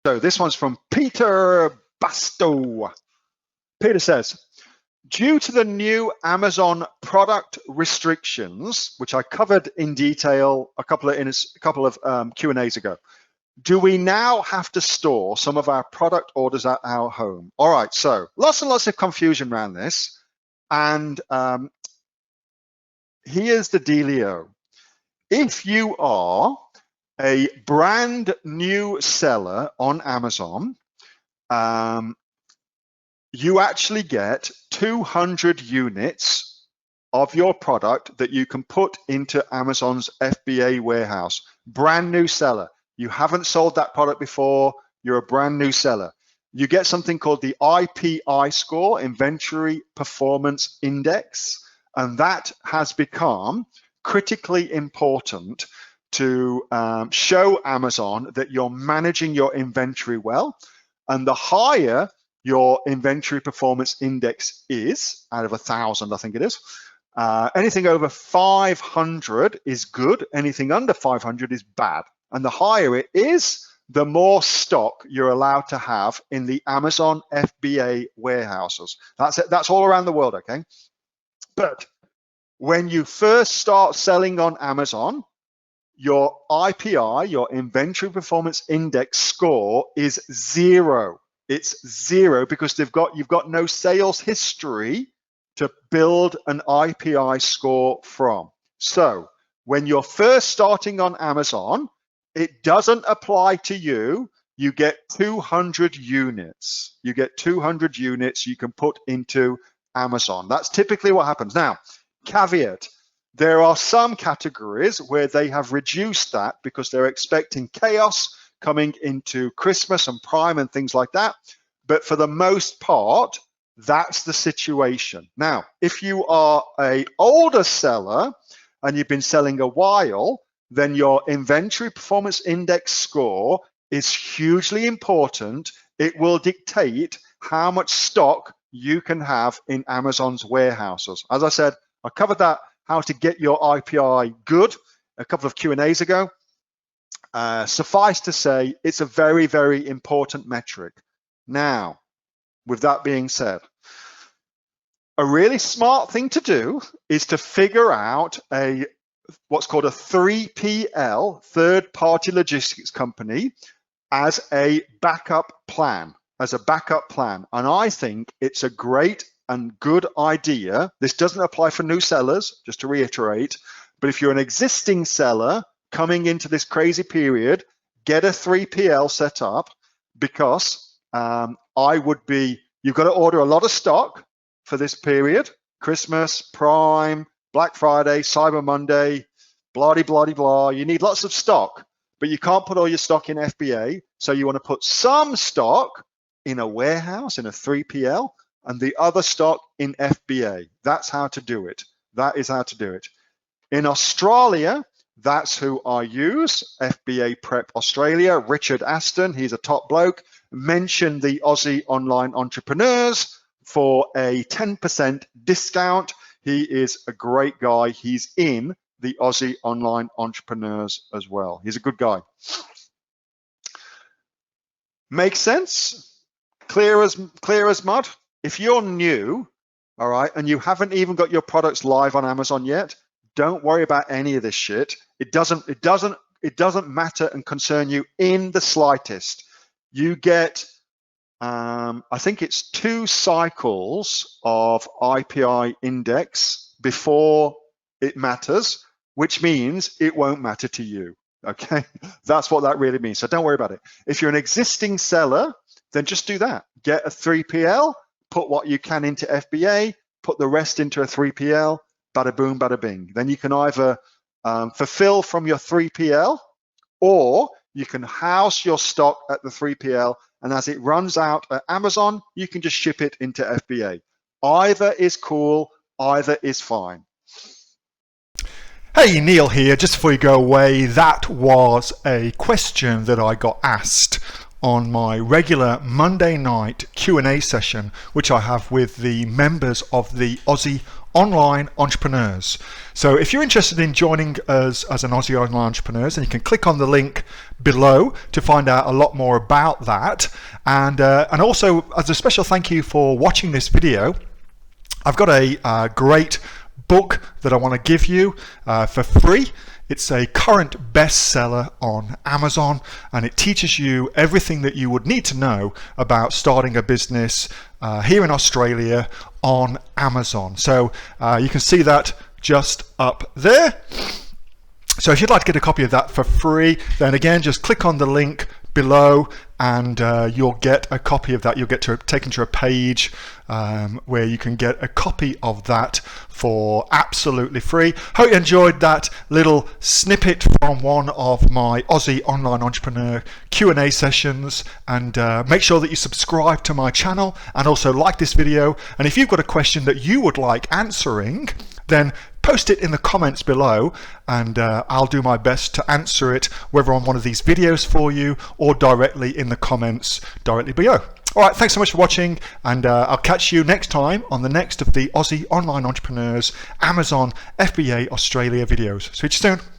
So this one's from Peter Basto. Peter says, due to the new Amazon product restrictions, which I covered in detail a couple of Q&As ago, do we now have to store some of our product orders at our home? All right, so lots and lots of confusion around this. And here's the dealio. If you are a brand new seller on Amazon, you actually get 200 units of your product that you can put into Amazon's FBA warehouse. Brand new seller. You haven't sold that product before. You're a brand new seller. You get something called the IPI score, Inventory Performance Index, and that has become critically important to show Amazon that you're managing your inventory well. And the higher your inventory performance index is, out of 1,000, I think it is, anything over 500 is good, anything under 500 is bad. And the higher it is, the more stock you're allowed to have in the Amazon FBA warehouses. That's all around the world, okay? But when you first start selling on Amazon, your IPI, your Inventory Performance Index score is 0. It's 0 because you've got no sales history to build an IPI score from. So when you're first starting on Amazon, it doesn't apply to you. You get 200 units. You get 200 units you can put into Amazon. That's typically what happens. Now, caveat, there are some categories where they have reduced that because they're expecting chaos coming into Christmas and Prime and things like that. But for the most part, that's the situation. Now, if you are an older seller and you've been selling a while, then your Inventory Performance Index score is hugely important. It will dictate how much stock you can have in Amazon's warehouses. As I said, I covered that, how to get your IPI good, a couple of Q&As ago. Suffice to say, it's a very, very important metric. Now, with that being said, a really smart thing to do is to figure out what's called a 3PL, third-party logistics company, as a backup plan, And I think it's a great and good idea. This doesn't apply for new sellers, just to reiterate, but if you're an existing seller coming into this crazy period, get a 3PL set up, because you've got to order a lot of stock for this period, Christmas, Prime, Black Friday, Cyber Monday, blah, blah, blah, blah. You need lots of stock, but you can't put all your stock in FBA. So you want to put some stock in a warehouse, in a 3PL, and the other stock in FBA. That's how to do it. That is how to do it. In Australia, that's who I use, FBA Prep Australia. Richard Aston, he's a top bloke, mentioned the Aussie Online Entrepreneurs for a 10% discount. He is a great guy. He's in the Aussie Online Entrepreneurs as well. He's a good guy. Makes sense? Clear as mud? If you're new, all right, and you haven't even got your products live on Amazon yet, don't worry about any of this shit. It doesn't matter and concern you in the slightest. You get, I think it's 2 cycles of IPI index before it matters, which means it won't matter to you, okay? That's what that really means, so don't worry about it. If you're an existing seller, then just do that. Get a 3PL, put what you can into FBA, put the rest into a 3PL, bada boom, bada bing. Then you can either fulfill from your 3PL, or you can house your stock at the 3PL, and as it runs out at Amazon, you can just ship it into FBA. Either is cool, either is fine. Hey, Neil here. Just before you go away, that was a question that I got asked on my regular Monday night Q&A session, which I have with the members of the Aussie online entrepreneurs. So if you're interested in joining us as an Aussie online entrepreneurs, then you can click on the link below to find out a lot more about that. And also, as a special thank you for watching this video, I've got a great book that I want to give you for free. It's a current bestseller on Amazon, and it teaches you everything that you would need to know about starting a business here in Australia on Amazon. So you can see that just up there. So if you'd like to get a copy of that for free, then again, just click on the link below and you'll get a copy of that. You'll get taken to a page where you can get a copy of that for absolutely free. Hope you enjoyed that little snippet from one of my Aussie online entrepreneur Q&A sessions, and make sure that you subscribe to my channel and also like this video. And if you've got a question that you would like answering, then post it in the comments below, and I'll do my best to answer it, whether on one of these videos for you or directly in the comments directly below. All right, thanks so much for watching, and I'll catch you next time on the next of the Aussie Online Entrepreneurs Amazon FBA Australia videos. See you soon.